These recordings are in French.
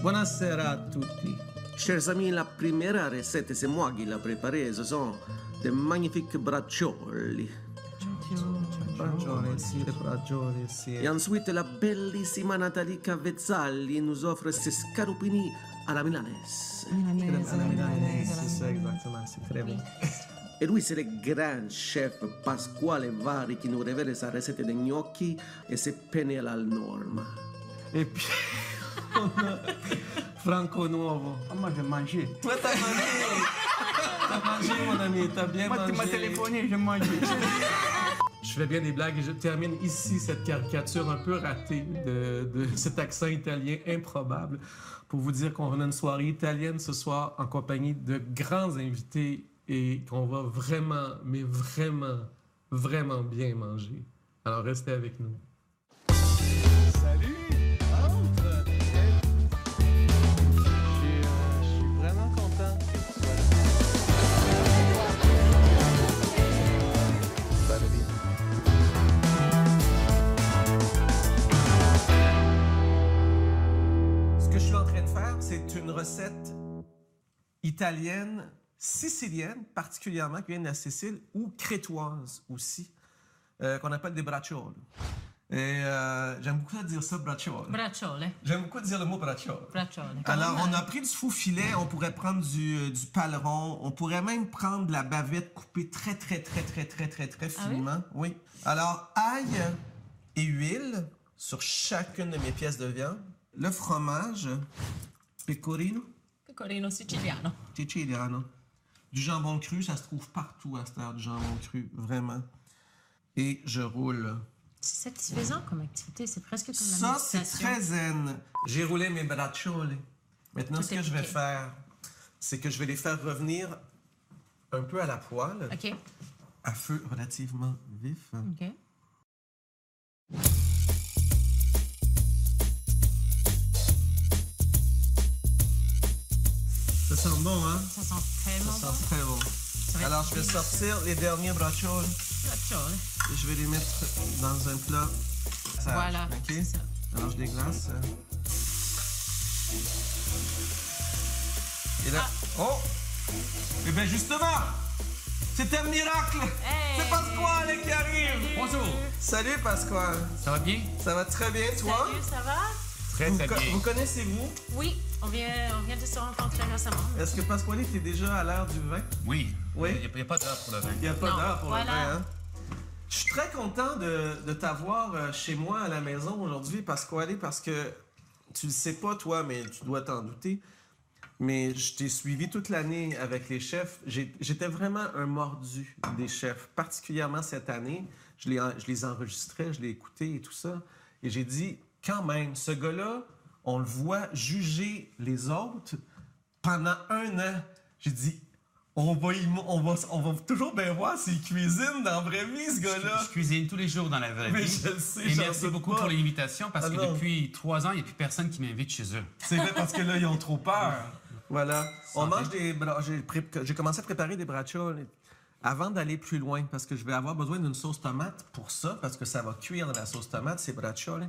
Buonasera a tutti. Chers amis, la première recette, c'est moi qui l'ai préparée. Ce sont des magnifiques braccioli. Braccioli, sì, le braccioli, sì. Et ensuite, la bellissima Nathalie Cavezzalli nous offre ses scarupini alla milanese. Milanese, sì, sì, exactement, c'est très bon. Et lui, c'est le grand chef Pasquale Vari qui nous révèle sa recette de gnocchi et ses penne alla norma. Et puis, on a Franco Nuovo. Ah, moi, j'ai mangé. Toi, t'as mangé. T'as mangé, mon ami, t'as bien Moi, mangé. tu m'as téléphoné, j'ai mangé. Je fais bien des blagues et je termine ici cette caricature un peu ratée de cet accent italien improbable pour vous dire qu'on a une soirée italienne ce soir en compagnie de grands invités et qu'on va vraiment, mais vraiment, vraiment bien manger. Alors restez avec nous. Salut! Entre! Je suis vraiment content que tu sois là. Bonne vie. Ce que je suis en train de faire, c'est une recette italienne, sicilienne particulièrement, qui vient de la Sicile, ou crétoise aussi, qu'on appelle des braccioli. Et j'aime beaucoup dire ça, braccioli. Bracciole. J'aime beaucoup dire le mot braccioli. Bracciole. Alors, on a pris du faux filet, on pourrait prendre du paleron, on pourrait même prendre de la bavette coupée très finement. Oui. Alors, ail et huile sur chacune de mes pièces de viande. Le fromage, pecorino Pecorino siciliano. siciliano. Du jambon cru, ça se trouve partout à cette heure, du jambon cru, vraiment. Et je roule. C'est satisfaisant comme activité, c'est presque comme la Ça, c'est méditation. très zen. J'ai roulé mes braccioli. Maintenant, Tout ce que est je vais piqué. faire, c'est que je vais les faire revenir un peu à la poêle, OK. à feu relativement vif. OK. Ça sent bon, hein? Ça sent tellement Ça bon. sent très bon. Ça va Alors, être je vais sortir les derniers braccioli bracciole. et je vais les mettre dans un plat. sage, Voilà, OK? c'est ça. Alors, je déglace. Et là... Oh! Eh bien, justement! C'est un miracle! Hey! C'est Pasquale qui arrive! Bonjour, Salut, Pasquale! ça va bien? Ça va très bien, toi? Salut, ça va? Très Vous, très bien. vous connaissez-vous? Oui, on vient de se rencontrer récemment. Est-ce que Pasquale était déjà à l'heure du vin? Oui. Oui. Il n'y a pas d'heure pour le vin. Il n'y a pas Non, d'heure pour voilà. le vin, hein? Je suis très content de t'avoir chez moi à la maison aujourd'hui, Pasquale, parce que tu le sais pas, toi, mais tu dois t'en douter. Mais je t'ai suivi toute l'année avec les chefs. J'étais vraiment un mordu des chefs, particulièrement cette année. Je les enregistrais, je les écoutais et tout ça. Et j'ai dit, quand même, ce gars-là, on le voit juger les autres pendant un an. J'ai dit, on va toujours bien voir s'il cuisine dans la vraie vie, ce gars-là. Je cuisine tous les jours dans la vraie Mais vie. je le sais, Et j'en merci doute beaucoup pas. pour l'invitation parce Ah que non. depuis 3 ans, il n'y a plus personne qui m'invite chez eux. C'est vrai parce que là, ils ont trop peur. Voilà. On Santé. mange j'ai commencé à préparer des braccioli avant d'aller plus loin parce que je vais avoir besoin d'une sauce tomate pour ça parce que ça va cuire dans la sauce tomate, ces braccioli.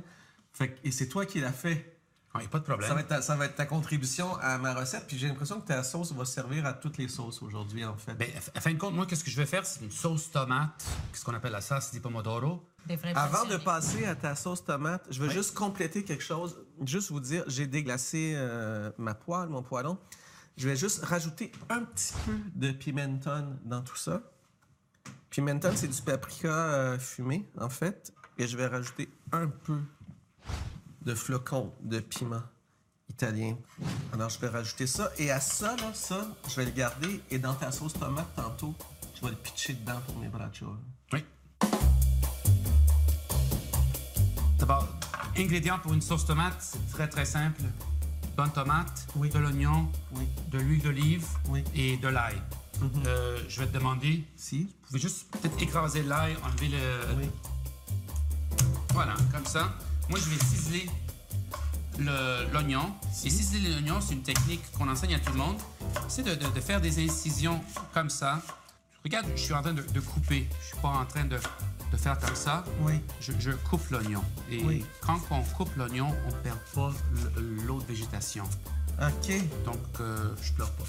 Et c'est toi qui l'as fait. Il n'y a pas de problème. Ça va être ta contribution à ma recette. Puis j'ai l'impression que ta sauce va servir à toutes les sauces aujourd'hui, en fait. Ben, à fin de compte, moi, qu'est-ce que je vais faire? C'est une sauce tomate, ce qu'on appelle la sauce di pomodoro. Des vrais Avant de passionnés. passer à ta sauce tomate, je veux juste compléter quelque chose. Juste vous dire, j'ai déglacé mon poêlon. Je vais juste rajouter un petit peu de pimenton dans tout ça. Pimenton, c'est du paprika fumé, en fait. Et je vais rajouter un peu de flocons de piment italien. Alors, je vais rajouter ça. Et à ça, là, je vais le garder. Et dans ta sauce tomate, tantôt, je vais le pitcher dedans pour mes braccioli. Oui. D'abord, ingrédients pour une sauce tomate, c'est très très simple. Bonne tomate, Oui. de l'oignon, Oui. de l'huile d'olive Oui. et de l'ail. Je vais te demander, Si? vous pouvez juste peut-être écraser l'ail, enlever le... Oui. Voilà, comme ça. Moi, je vais ciseler l'oignon. Et ciseler l'oignon, c'est une technique qu'on enseigne à tout le monde. C'est de faire des incisions comme ça Regarde, je suis en train de couper. Je suis pas en train de faire comme ça. Oui. Je coupe l'oignon. Et Oui. quand on coupe l'oignon, on perd pas l'eau de végétation. OK. Donc, je pleure pas.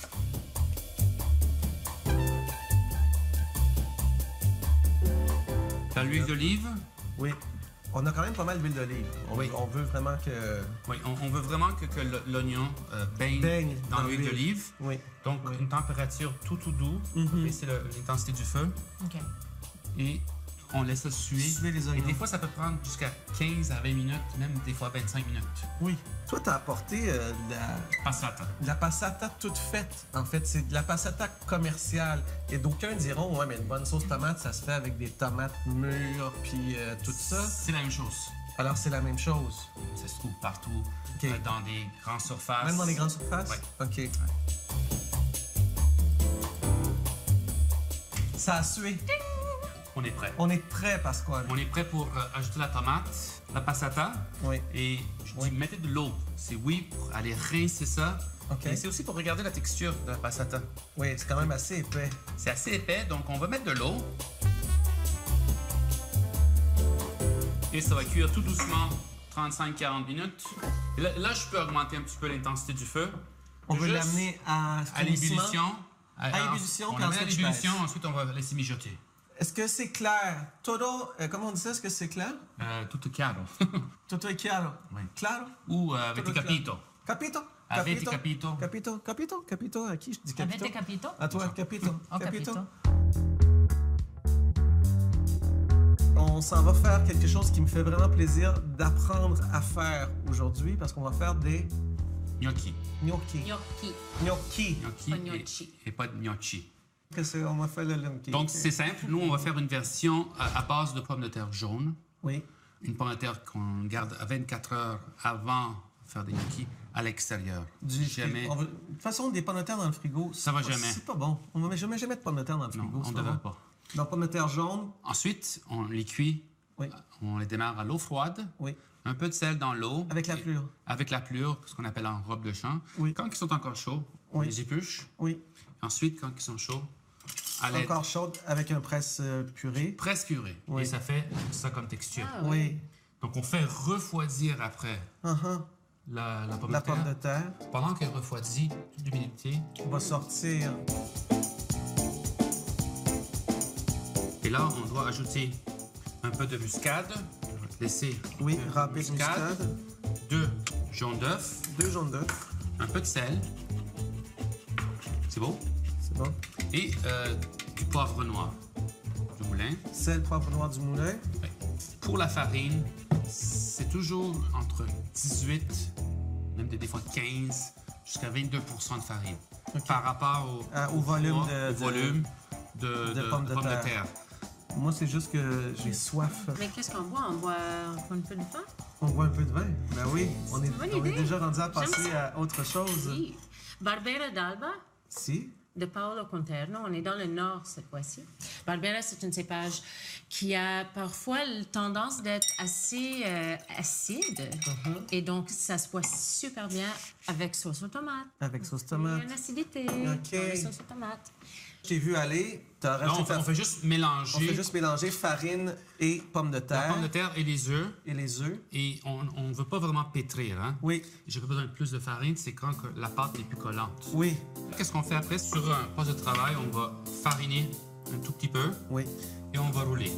T'as l'huile d'olive? Oui. On a quand même pas mal d'huile d'olive. Oui. On veut vraiment que... Oui, on veut vraiment que l'oignon baigne dans l'huile d'olive. Oui. Donc, une température tout doux. Baisser l'intensité du feu. OK. Et on laisse ça suer. Suer les oignons. Et des fois, ça peut prendre jusqu'à 15 à 20 minutes, même des fois 25 minutes. Oui. Toi, t'as apporté Passata. de la passata toute faite. En fait, c'est de la passata commerciale. Et d'aucuns diront, ouais, mais une bonne sauce tomate, ça se fait avec des tomates mûres, puis tout ça. C'est la même chose. Alors, c'est la même chose. Ça se trouve partout, OK. dans des grandes surfaces. Même dans les grandes surfaces? Oui. OK. Ça a sué. On est prêt. On est prêt, Pasquale. On est prêt pour ajouter la tomate, la passata. Oui. Et je dis, Oui. mettez de l'eau. C'est oui pour aller rincer ça. OK. Et c'est aussi pour regarder la texture de la passata. Oui, c'est quand même assez épais. C'est assez épais, donc on va mettre de l'eau. Et ça va cuire tout doucement, 35-40 minutes. Et là, je peux augmenter un petit peu l'intensité du feu. On veut Juste l'amener à à l'ébullition. À l'ébullition, On puis l'amène à ensuite, je l'ébullition, baisse. ensuite on va laisser mijoter. Est-ce que c'est clair? Todo, comment on dit ça? Est-ce que c'est clair? Tutto chiaro. Todo è chiaro? Oui. Claro? Ou avete Todo capito? Capito? Avete capito? Capito? Capito? Capito? À qui je dis capito? Avete capito? À toi, capito? Oh, capito. On s'en va faire quelque chose qui me fait vraiment plaisir d'apprendre à faire aujourd'hui parce qu'on va faire des Gnocchi. gnocchi. Gnocchi. Gnocchi. Gnocchi Pas et- gnocchi. et pas de gnocchi. Qu'est-ce qu'on va faire le gnocchi? Donc, c'est simple. Nous, on va faire une version à base de pommes de terre jaunes. Oui. Une pomme de terre qu'on garde à 24 heures avant de faire des gnocchis à l'extérieur. Jamais. De toute façon, des pommes de terre dans le frigo, Ça va jamais. C'est pas bon. On ne met jamais de pommes de terre dans le Non, frigo. on c'est ne devrait bon. pas. Donc, pommes de terre jaunes, Ensuite, on les cuit. oui. On les démarre à l'eau froide. Oui. Un peu de sel dans l'eau. Avec la Et- plure. Avec la plure, ce qu'on appelle en robe de champ. Oui. Quand ils sont encore chauds, on Oui. les épluche. Oui. Ensuite, quand ils sont chauds, à l'aide Encore chaude avec un presse purée. presque purée. Oui. Et ça fait ça comme texture. Ah, Oui. Donc, on fait refroidir après Uh-huh. la pomme La de terre. pomme de terre Pendant qu'elle refroidit, toute l'humidité. va sortir. Et là, on doit ajouter un peu de muscade. Laisser Oui, un peu de râpé de muscade. 2 jaunes d'œufs, 2 jaunes d'œufs. un peu de sel. C'est beau. C'est bon. Et du poivre noir du moulin. Sel, poivre noir du moulin. Ouais. Pour la farine, c'est toujours entre 18, même des fois 15, jusqu'à 22% de farine. OK. Par rapport Au volume poids, de- au volume de pommes de terre. terre. Moi, c'est juste que j'ai soif. Mais qu'est-ce qu'on boit? On boit un peu de vin? On boit un peu de vin. Ben oui, on est, bonne on est idée. déjà rendu à J'aime passer ça. à autre chose. Oui. Barbera d'Alba Si. de Paolo Conterno. On est dans le nord cette fois-ci. Barbera, c'est une cépage qui a parfois tendance d'être assez acide. Et donc, ça se boit super bien avec sauce aux tomates. Avec sauce Il y tomate. a une acidité OK. dans la sauce aux tomates. Je t'ai vu aller. T'as Là, rajouté on fait juste mélanger on fait juste mélanger farine et pommes de la terre pomme de terre et les œufs. et les œufs. Et on ne veut pas vraiment pétrir. Hein? Oui. J'ai pas besoin de plus de farine, c'est quand que la pâte est plus collante. Oui. Qu'est-ce qu'on fait après? Sur un poste de travail, on va fariner un tout petit peu Oui. et on va rouler.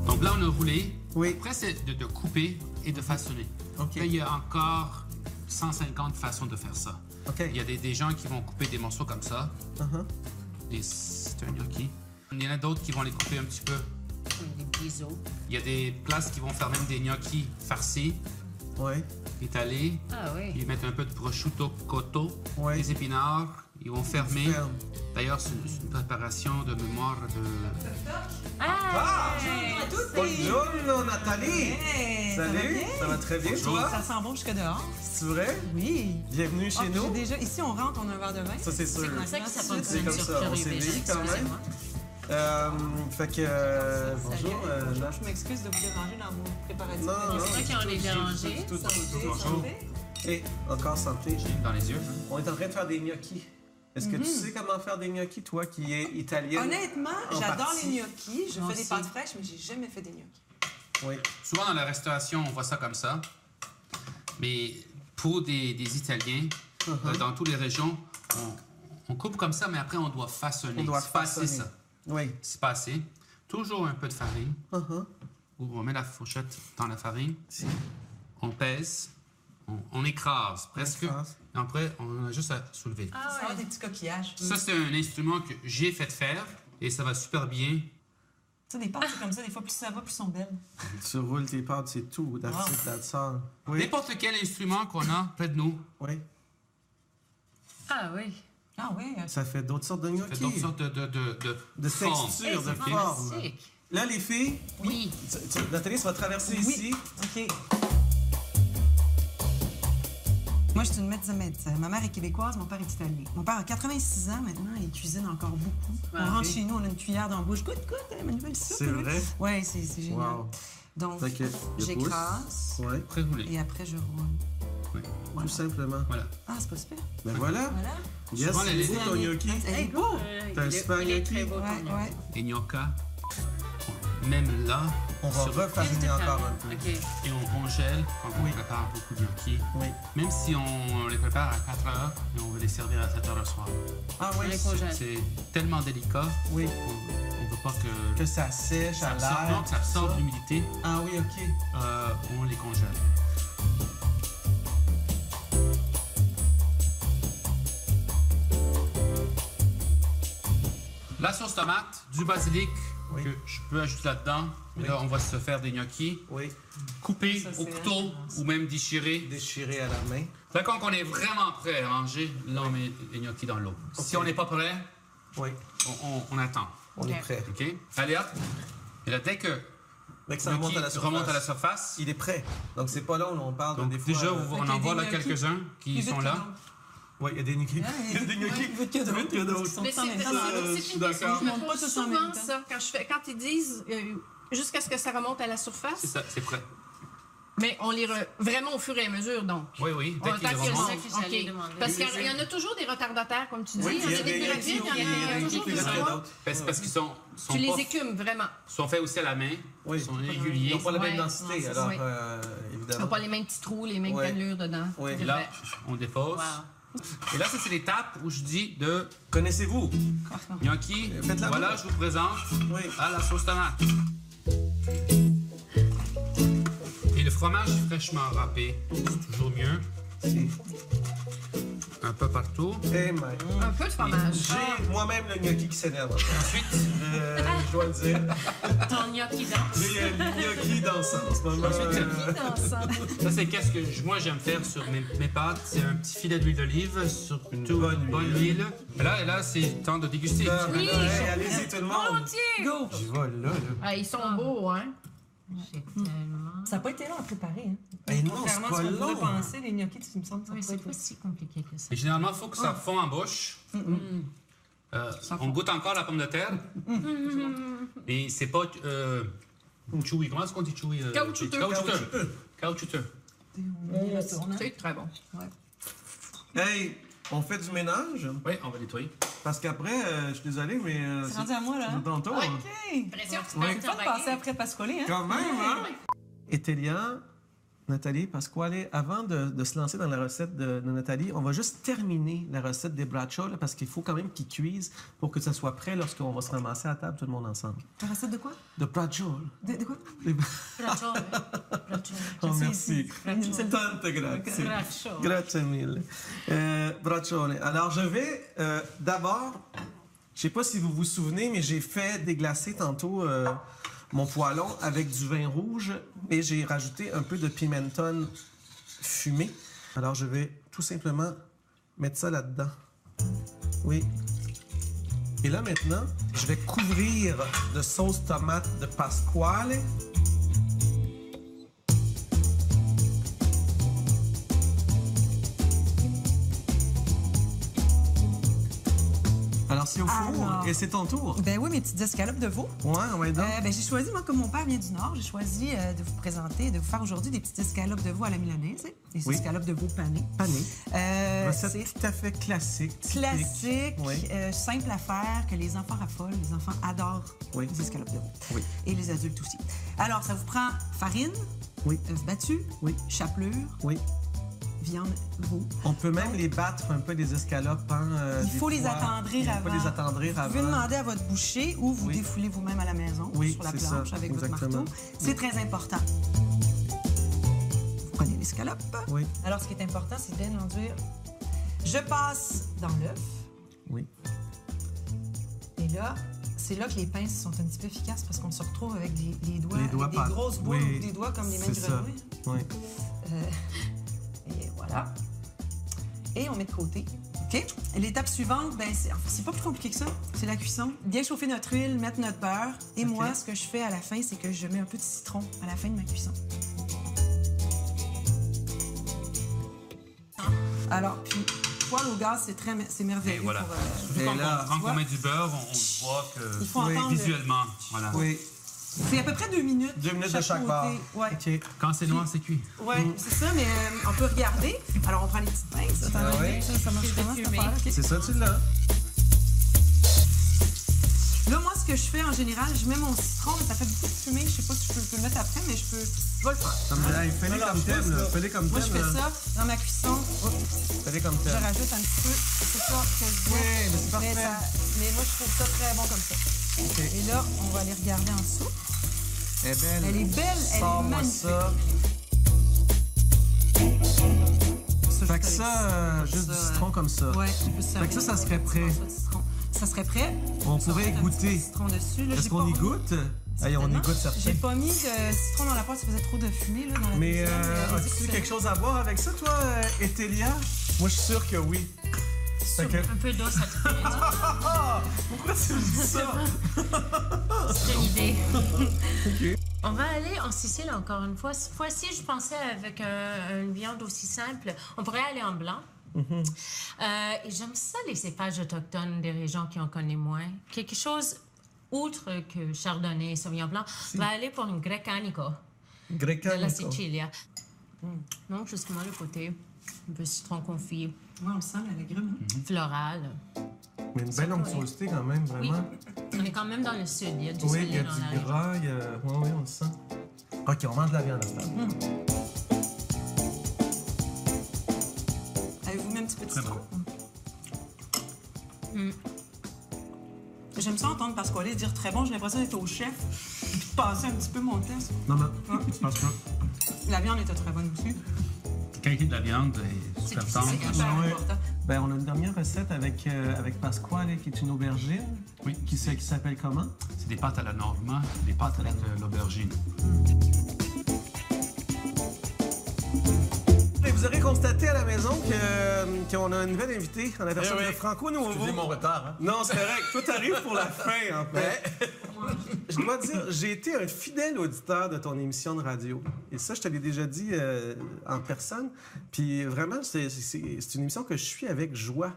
Donc là, on a roulé. Oui. Après, c'est de couper et de façonner. OK. Là, il y a encore 150 façons de faire ça. OK. Il y a des gens qui vont couper des morceaux comme ça, Uh-huh. c'est un gnocchi. Il y en a d'autres qui vont les couper un petit peu. Comme des bisous. Il y a des places qui vont faire même des gnocchis farcis, Oui. étalés. Ah oui. Ils mettent un peu de prosciutto cotto, Ouais. des épinards. Ils vont fermer. Ferme. D'ailleurs, c'est une préparation de mémoire de... Ah! Bonjour, Nathalie. Hey, Salut. Ça va bien? Ça va très bien, Bonjour. toi? Ça sent bon jusque dehors. C'est vrai? Oui. Bienvenue chez nous. Déjà, ici, on rentre, on a un verre de vin. Ça, c'est sûr. C'est comme ça que ça C'est fonctionne comme sur ça, on Fleury s'est Végé, dit quand même. excusez-moi. Fait que, bonjour. Salut. Je m'excuse de vous déranger dans vos préparatifs. Non, non, C'est vrai qu'on est dérangé. tout, tout, tout, tout. Bonjour. Et encore santé. Dans les yeux. hein. On est en train de faire des gnocchis. Est-ce que tu sais comment faire des gnocchis, toi qui es italienne? Honnêtement, En j'adore partie. les gnocchis. Je Moi fais des aussi. pâtes fraîches, mais j'ai jamais fait des gnocchis. Oui. Souvent dans la restauration, on voit ça comme ça. Mais pour des Italiens, dans toutes les régions, on coupe comme ça, mais après on doit façonner. On doit C'est pas assez, façonner. ça. Oui. C'est pas assez. Toujours un peu de farine. On met la fourchette dans la farine. On pèse. On écrase presque. écrase. Et après, on a juste à soulever. Ça va des petits coquillages. Ça, c'est un instrument que j'ai fait faire et ça va super bien. Tu sais, des pâtes, c'est comme ça. Des fois, plus ça va, plus elles sont belles. Tu roules tes pâtes, c'est tout. That's Wow. it, that's all. Oui. N'importe quel instrument qu'on a près de nous, Oui. Ah oui. Ah oui. Ça fait d'autres sortes de fait gnocchis. d'autres sortes De formes. textures, de C'est formes. fantastique. Là, les filles, Oui. Nathalie, tu vas traverser Oui. ici. OK. Moi, je suis une médecin. Ma mère est québécoise, mon père est italien. Mon père a 86 ans maintenant, il cuisine encore beaucoup. Ah, on rentre oui. chez nous, on a une cuillère dans la bouche. Goûte, ma nouvelle soupe. C'est vrai? Oui, c'est génial. Wow. Donc, Fait que le j'écrase Oui, pré-roulés. et après, je roule. Oui. tout simplement. Voilà. Ah, c'est pas super. Ben voilà. Voilà. Yes, Souvent, c'est les- beau ton gnocchi. Elle est beau. T'as un Il est- super il est gnocchi. très beau, ton Ouais, gnocchi. ouais. Les gnocchis. Même là, On va sur- refariner encore un peu. OK. et on congèle quand on Oui. prépare beaucoup de gnocchis. Oui. Même si on les prépare à 4 heures et on veut les servir à 7 heures le soir. Ah On oui, les congèle. C'est tellement délicat, oui. on ne veut pas que Que ça sèche à ça absorbe, non, l'air. que ça absorbe l'humidité. Ah oui, OK. On les congèle. La sauce tomate, du basilic Oui. que je peux ajouter là-dedans. Et Oui. là, on va se faire des gnocchis Oui. coupés Ça, au c'est couteau ou même déchirés. Déchiré à la main. Là, quand on est vraiment prêt à manger, là, on met les gnocchis dans l'eau. Si on n'est pas prêt, Oui. on attend. On est prêt. OK? Allez, hop. Et là, dès que Dès que ça le remonte gnocchi à la surface. remonte à la surface, Il est prêt. Donc, c'est pas long, là, on parle donc de des fois... déjà, on Fait en qu'il y a voit là des gnocchis quelques-uns qui Plus vite sont que là. d'autres. Oui, il y a des gnocchis. Il y a des gnocchis. Vite que d'autres. Vite que d'autres. Ils sont Mais tous en c'est même temps. vraiment je c'est suis une d'accord. question. Je me Pas pose tous en même souvent temps. ça Quand ils disent jusqu'à ce que ça remonte à la surface, C'est ça, c'est prêt. mais on les vraiment au fur et à mesure, donc. Oui, oui. Dès On qu'il attend que remonte. ça que j'allais OK. demander. Parce qu'il y en a toujours des retardataires, comme tu dis. Oui, il y en a des plus gnocchis, rapides, il y en a des toujours plus des rapides autres. d'autres. C'est parce qu'ils sont Tu les pas- écumes vraiment. sont faits aussi à la main. Oui. Ils sont Ils réguliers. n'ont pas la même Ouais, densité, non, c'est alors, ça. Ils évidemment. n'ont pas les mêmes petits trous, les mêmes Ouais. cannelures dedans. Oui. C'est Et là, vrai. on dépose. Wow. Et là, ça, c'est l'étape où je dis de Connaissez-vous? gnocchi. Faites-la Voilà, vous. je vous présente Oui. à la sauce tomate. Et le fromage fraîchement râpé, c'est toujours mieux. Un peu partout. Eh, my. Un peu de fromage. J'ai moi-même le gnocchi qui s'énerve. Ensuite, Je dois le dire. Ton gnocchi danse. J'ai le gnocchi dans le sens. En ce moment. ça, c'est qu'est-ce que moi j'aime faire sur mes pâtes. C'est un petit filet d'huile d'olive, surtout une bonne huile. Et là, c'est temps de déguster. Ah, ben Oui. là, hey, allez-y tout le monde. Go! Je vais là. Ah, ils sont beaux, hein? J'ai tellement... Ça n'a pas été long à préparer, hein? Hey, non, Contrairement c'est à ce pas qu'on pourrait long. penser, les gnocchis, il me semble que ça Oui, n'a c'est pas pas été... si compliqué que ça. Et généralement, il faut que ça fond en bouche. On goûte encore la pomme de terre. Et c'est pas chewy. Comment est-ce qu'on dit chewy? Caoutchouteux. Caoutchouteux. C'est très bon. Hey, on fait du ménage? Oui, on va nettoyer. Parce qu'après, je suis désolé, mais... C'est rendu à moi, là. c'est ton tour. OK! Pression, tu Oui. peux C'est fun de passer après Pasquale, hein? Quand même, hein? Etelia, Nathalie, Pasquale, avant de se lancer dans la recette de Nathalie, on va juste terminer la recette des bracciole parce qu'il faut quand même qu'ils cuisent pour que ça soit prêt lorsqu'on va se ramasser à table tout le monde ensemble. La recette de quoi? De bracciole. De quoi? Braccio, Braccio. Oh, merci. Bracciole. Tante grazie. Braccio. Grazie mille. Bracciole. Alors, je vais d'abord, je sais pas si vous vous souvenez, mais j'ai fait déglacer tantôt mon poêlon avec du vin rouge et j'ai rajouté un peu de pimenton fumé. Alors, je vais tout simplement mettre ça là-dedans. Oui. Et là, maintenant, je vais couvrir de sauce tomate de Pasquale. Alors, passer au four Alors. et c'est ton tour. Ben oui, mes petites escalopes de veau. Ouais, ouais, donc. Ben, j'ai choisi, moi, comme mon père vient du Nord, j'ai choisi de vous présenter, de vous faire aujourd'hui des petites escalopes de veau à la milanaise. Des Oui. escalopes de veau panées. Pané. C'est Recette tout à fait classique. typique. classique, Oui. simple à faire, que les enfants raffolent. Les enfants adorent Oui. les escalopes de veau. Oui. Et les adultes aussi. Alors, ça vous prend farine, Oui. œufs battus, Oui. chapelure, Oui. viande, veau. On peut même les battre un peu des escalopes. Hein, Il faut les attendrir avant. Il faut les attendrir Vous pouvez avant. demander à votre boucher ou vous Oui. défoulez vous-même à la maison Oui, sur la c'est planche ça, avec exactement. votre marteau. C'est très important. Vous prenez l'escalope. Oui. Alors, ce qui est important, c'est bien d'enduire. Je passe dans l'œuf. Oui. Et là, c'est là que les pinces sont un petit peu efficaces parce qu'on se retrouve avec les doigts, Les doigts avec pas- des grosses boules oui, ou des doigts comme les mains de c'est ça. grenouille. Oui. Et voilà. Et on met de côté. OK? Et l'étape suivante, ben, c'est pas plus compliqué que ça. C'est la cuisson. Bien chauffer notre huile, mettre notre beurre. Et moi, ce que je fais à la fin, c'est que je mets un peu de citron à la fin de ma cuisson. Alors, puis, poêle au gaz, c'est merveilleux. Et voilà. Pour, Surtout Et quand, là, quand tu vois? on met du beurre, on voit Il faut que entendre le- visuellement, voilà. Oui. c'est à peu près 2 minutes. 2 minutes de chaque part. Ouais. OK. Quand c'est noir, c'est cuit. Ouais, c'est ça, mais on peut regarder. Alors, on prend les petites pinces. Attends, oui. ça marche comment, cette affaire-là? OK. C'est ça, tu l'as. Là, moi, ce que je fais en général, je mets mon citron, mais ça fait beaucoup de fumée. Je sais pas si je peux le mettre après, mais je vais le faire. Fais-les comme t'aimes, là. Fais-les comme Moi, je t'aimes, fais là. ça dans ma cuisson. Fais-les comme Je t'aimes. rajoute un petit peu. C'est ça que je Oui, mets. mais c'est parfait. Mais moi, je trouve ça très bon comme ça. OK. Et là, on va aller regarder en dessous. Elle est belle. Elle est belle, elle est Sors-moi magnifique. ça. Fait que ça, juste du citron comme ça. Ouais, tu peux Fait que ça serait prêt. Ça serait prêt. On Ça pourrait va y mettre un petit goûter. citron dessus. Là, Est-ce j'ai qu'on y pas- goûte? Allez, on y goûte J'ai certains. pas mis de citron dans la poêle, ça faisait trop de fumée là, dans la Mais cuisine. Allez-y, as-tu c'est- quelque chose à voir avec ça, toi, Etelia? Moi, je suis sûr que oui. Fait que... Un peu d'eau, ça te fait. Pourquoi tu me dis ça? C'est une idée. On va aller en Sicile encore une fois. Cette fois-ci, je pensais avec une viande aussi simple, on pourrait aller en blanc. Et j'aime ça, les cépages autochtones des régions qui en connaissent moins. Quelque chose outre que Chardonnay et Sauvignon blanc. On va aller pour une Grecanico de la Grecanico. Sicilia. Donc, justement, le côté un peu citron confit, Ouais, on sent l'agrément. floral. Mais une belle onctuosité quand même, vraiment. On est quand même dans le sud. Il y a du Oui, soleil il y a dans la du région. gras, il y a... Oui, on le sent. OK, on mange de la viande à ce temps. Avez-vous mis un petit peu de Très citron? Mm. J'aime ça entendre Pasquale dire très bon. J'ai l'impression d'être au chef et de passer un petit peu mon test. Non, tu penses pas? La viande était très bonne aussi. La qualité de la viande est super C'est tendre. hyper ouais. important. Ben, on a une dernière recette avec Pasquale, qui est une aubergine. Oui. Qui s'appelle comment? C'est des pâtes à la normand, des pâtes avec de l'aubergine. Et vous aurez constaté à la maison qu'on a une nouvelle invitée en la personne Eh oui. de Franco Nouveau. Excusez mon retard. Hein? Non, c'est correct. Toi, t'arrives pour la fin, en fait. Je dois dire, j'ai été un fidèle auditeur de ton émission de radio. Et ça, je te l'ai déjà dit en personne. Puis vraiment, c'est une émission que je suis avec joie.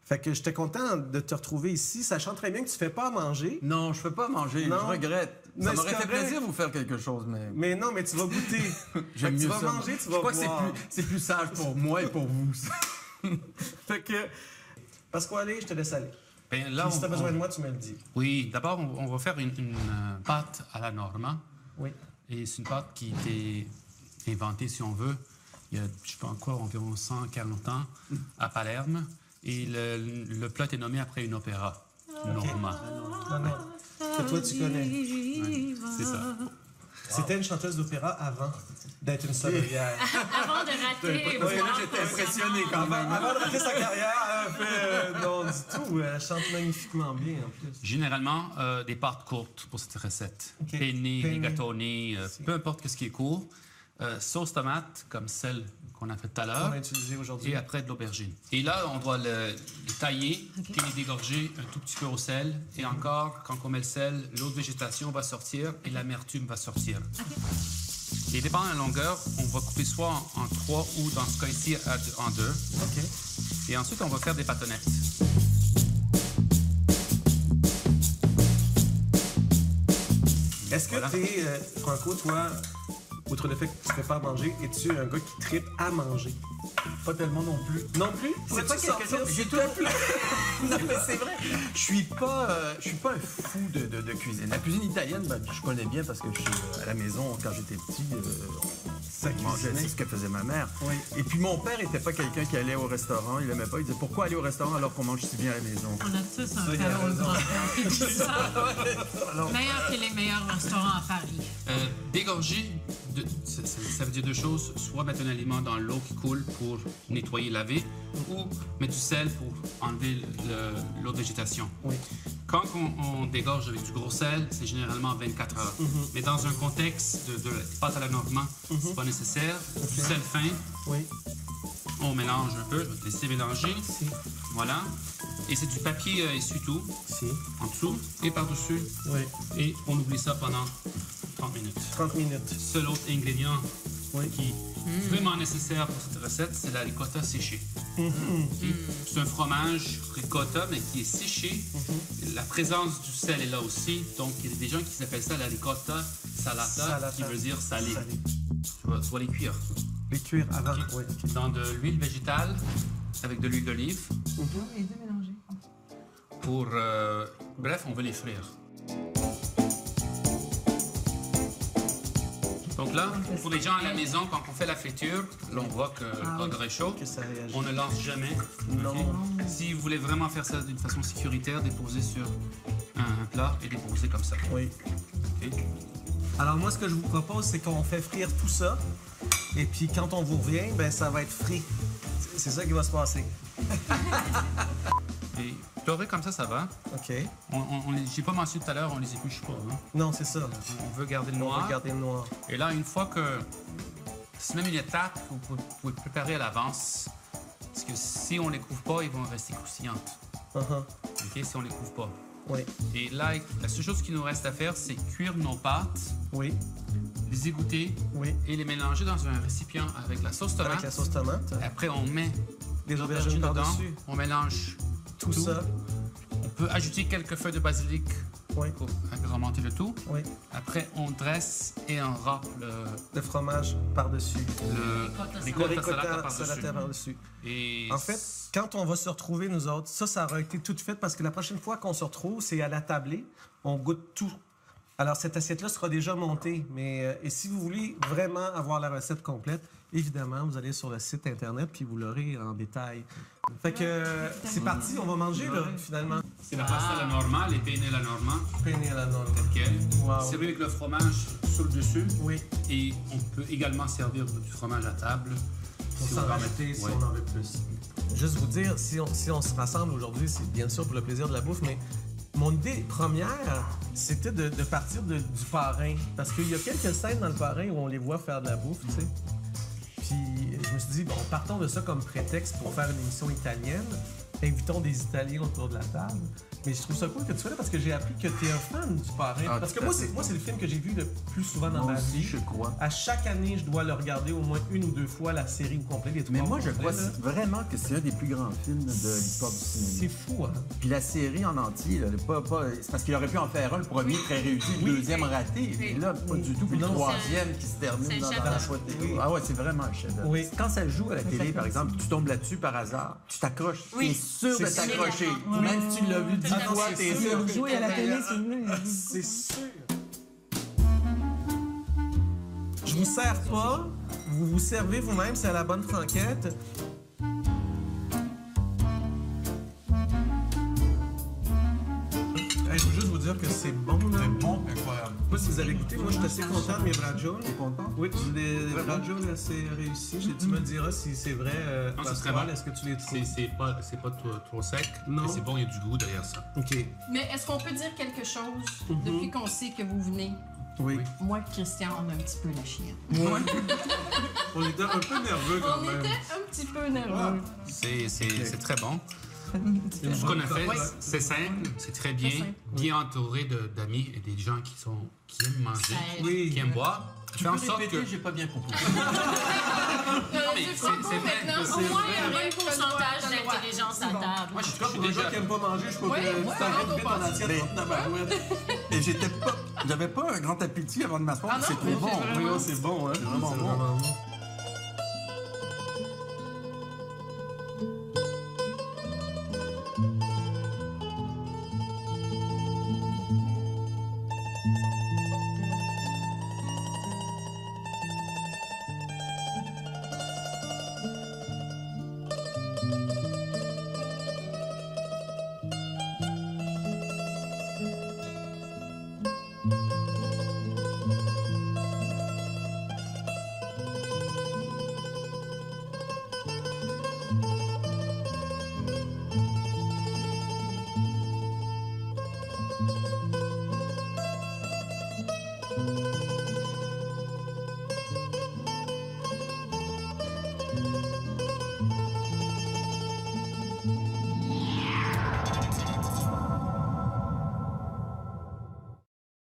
Fait que j'étais content de te retrouver ici, sachant très bien que tu fais pas à manger. Non, je ne fais pas manger. Non. Je regrette. Mais Ça m'aurait c'est fait correct. plaisir de vous faire quelque chose, mais... Mais non, mais tu vas goûter. Fait J'aime que tu mieux vas ça. manger, tu Je vas crois que boire. c'est plus sage pour moi et pour vous. ça. Fait que, Pasquale, je te laisse aller. Ben, là, Si tu as besoin de moi, tu me le dis. Oui, d'abord, on va faire une pâte à la normand. Oui. Et c'est une pâte qui a été inventée, si on veut, il y a, je sais pas quoi, environ 140 ans, à Palerme. Et le plat est nommé après une opéra normand. Non, non. Que toi, tu connais. Ouais, c'est ça. C'était une chanteuse d'opéra avant d'être une sommelière. Avant de rater. Parce que là, j'étais impressionné quand même. Avant de rater sa carrière, elle a fait... non, du tout. Elle chante magnifiquement bien, en plus. Généralement, des pâtes courtes pour cette recette. OK. Penne, Penne. rigatoni, peu importe ce qui est court. Sauce tomate, comme celle qu'on a faite tout à On l'heure. a utilisé aujourd'hui. Et après de l'aubergine. Et là, on doit le tailler, puis le dégorger un tout petit peu au sel. Et encore, quand on met le sel, l'eau de végétation va sortir et l'amertume va sortir. Et dépendant de la longueur, on va couper soit en 3 ou dans ce cas-ci en 2. OK. Et ensuite, on va faire des bâtonnettes. Est-ce que Voilà. t'es, Franco, toi, outre le fait que tu fais pas à manger, es-tu un gars qui tripe à manger? Pas tellement non plus. Non plus? C'est pas quelque chose. J'ai tout Non, mais c'est vrai. Je suis pas un fou de cuisine. La cuisine italienne, ben, je connais bien parce que je suis à la maison quand j'étais petit. Ça mangeait, c'est ce que faisait ma mère. Oui. Et puis mon père était pas quelqu'un qui allait au restaurant. Il aimait pas. Il disait pourquoi aller au restaurant alors qu'on mange si bien à la maison. On a tous un père ou un grand-père qui dit ça. Meilleur que les meilleurs restaurants à Paris. Dégorger, ça veut dire deux choses. Soit mettre un aliment dans l'eau qui coule pour nettoyer, laver, ou mettre du sel pour enlever l'eau de végétation. Oui. Quand on dégorge avec du gros sel, c'est généralement 24 heures. Mais dans un contexte de pâte à la normand, c'est pas nécessaire. Du sel fin, Oui. on mélange un peu, je vais te laisser mélanger. Voilà. Et c'est du papier essuie-tout Si. en dessous et par-dessus. Oui. Et on oublie ça pendant 30 minutes. 30 minutes. Seul autre ingrédient Oui. qui est vraiment nécessaire pour cette recette, c'est la ricotta séchée. C'est un fromage ricotta, mais qui est séché. La présence du sel est là aussi. Donc, il y a des gens qui appellent ça la ricotta salata, qui veut dire salé. Salé. Tu vas les cuire Les cuire avant. Ok. Oui. dans de l'huile végétale avec de l'huile d'olive. Les deux mélangés. Pour, bref, on veut les frire. Donc là, pour les gens à la maison, quand on fait la friture, là on voit que le cadre est chaud. Que ça réagit. On ne lance jamais. Non. Ok? Si vous voulez vraiment faire ça d'une façon sécuritaire, déposez sur un plat et déposez comme ça. Oui. Ok? Alors moi, ce que je vous propose, c'est qu'on fait frire tout ça. Et puis quand on vous revient, ben ça va être frit. C'est ça qui va se passer. Et pleurer comme ça va. OK. J'ai pas mentionné tout à l'heure, on les épluche pas. Hein? Non, c'est ça. On veut garder le On noir. va garder le noir. Et là, une fois que... C'est même une étape que vous pouvez préparer à l'avance. Parce que si on les couvre pas, ils vont rester croustillantes. Uh-huh. OK? Si on les couvre pas. Oui. Et là, la seule chose qu'il nous reste à faire, c'est cuire nos pâtes, Oui. les égoutter Oui. et les mélanger dans un récipient avec la sauce tomate. Avec la sauce tomate. Après, on met Les les aubergines dedans, par-dessus. on mélange Tout ça. On peut ajouter quelques feuilles de basilic Oui. pour agrémenter le tout. Oui. Après, on dresse et on râpe Le fromage par-dessus. le Le ricotta salata ricotta par-dessus. salata par-dessus. Et En fait, quand on va se retrouver, nous autres, ça aura été tout fait parce que la prochaine fois qu'on se retrouve, c'est à la tablée. On goûte tout. Alors, cette assiette-là sera déjà montée. Mais et si vous voulez vraiment avoir la recette complète, évidemment, vous allez sur le site Internet puis vous l'aurez en détail. Fait que c'est parti, on va manger, là, finalement. c'est la pasta à la normale, les penne à la normale, Penne à la norme. quel. Wow. Servi avec le fromage sur le dessus. Oui, Et on peut également servir du fromage à table. pour Si s'en on va rajouter mettre- si ouais. on en veut plus. Juste vous dire, si on se rassemble aujourd'hui, c'est bien sûr pour le plaisir de la bouffe, mais mon idée première, c'était de partir du parrain. Parce qu'il y a quelques scènes dans le parrain où on les voit faire de la bouffe, tu sais. Puis je me suis dit, bon, partons de ça comme prétexte pour faire une émission italienne. Invitons des Italiens autour de la table. Mais je trouve ça cool que tu fais là parce que j'ai appris que tu es un fan du parrain. Ah, parce que tout à moi, fait. c'est le film que j'ai vu le plus souvent dans Moi ma aussi, vie. je crois. À chaque année, je dois le regarder au moins une ou deux fois, la série au complet. Les Mais trois moi, au je complet, crois là. vraiment que c'est un des plus grands films de l'histoire du C'est cinéma. fou, hein? Puis la série en entier, là, c'est parce qu'il aurait pu en faire un, le premier très réussi, le deuxième raté. Mais là, pas du tout. Puis le Non, troisième qui se c'est termine un dans chef-d'œuvre. la chouette. Oui. Ah ouais, c'est vraiment un chef-d'œuvre. Oui. Quand ça joue à la télé, par exemple, tu tombes là-dessus par hasard, tu t'accroches. Oui. T'es sûr de C'est sûr. t'accrocher. Oui. Même si tu l'as vu 10 Tout à fois, fait. t'es C'est sûr. Jouer à la télé, c'est mieux. C'est sûr. Je vous sers pas. Vous vous servez vous-même, c'est à la bonne franquette. Hey, je veux juste vous dire que c'est bon, là. C'est bon, incroyable. Moi, si vous avez goûté, moi, je suis assez content de mes braciole. T'es content? Oui, des braciole assez réussis. Tu me diras si c'est vrai, Non, c'est Pasquale, très bon. est-ce que tu les trouves? C'est pas trop sec, Non. mais c'est bon, il y a du goût derrière ça. OK. Mais est-ce qu'on peut dire quelque chose depuis qu'on sait que vous venez? Oui. Moi et Christian, on a un petit peu la chienne. On était un peu nerveux quand On même. était un petit peu nerveux. C'est très bon. Ce qu'on a fait, c'est simple, c'est très bien, simple. bien entouré d'amis et des gens qui aiment manger, Oui. qui aiment boire. Tu Fais en peux sorte répéter, que... j'ai pas bien compris. mais du c'est franco vrai. maintenant. Au moins, il y a un vrai. bon pourcentage d'intelligence à table. Moi, je En tout cas, suis pour un déjà... gars qui aime pas manger, je peux Ouais, que tu ouais, t'arrêtes on de ton passe. assiette Mais- en tabarouette. Et j'avais pas un grand appétit avant de m'asseoir. Ah non, c'est trop mais bon. c'est vraiment- Oui, c'est bon, hein? C'est vraiment bon.